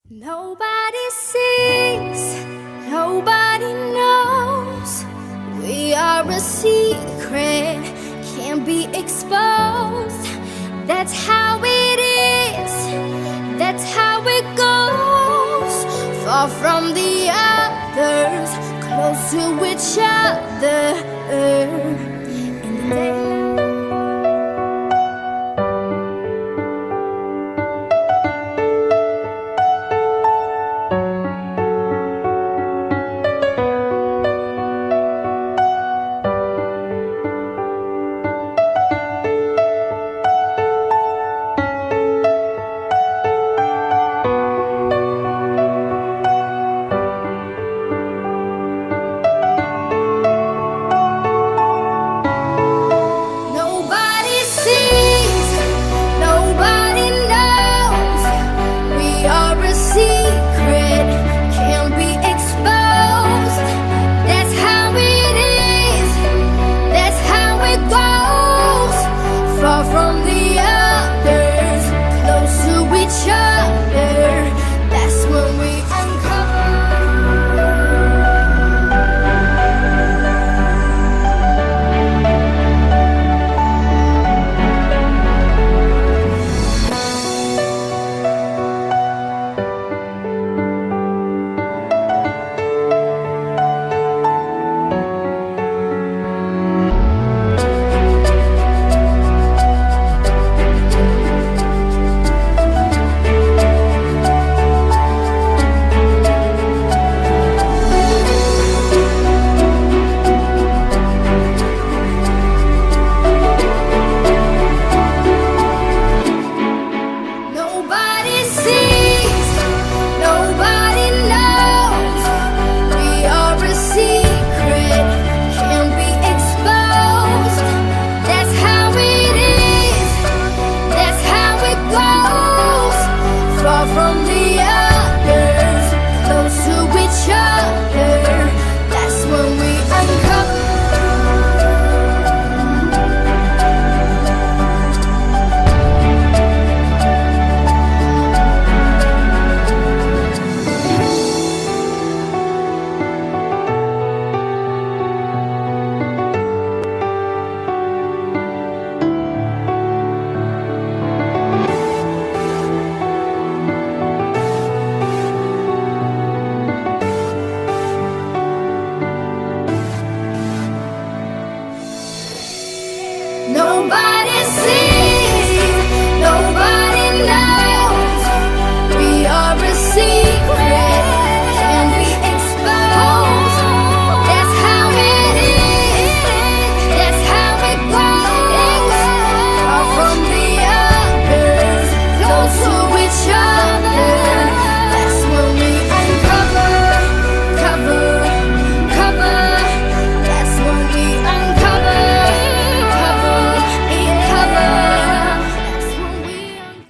Nobody sees, nobody knows. We are a secret, can't be exposed. That's how it is, that's how it goes. Far from the others, close to each other. In the daylight. From the others, close to each other, that's when we from the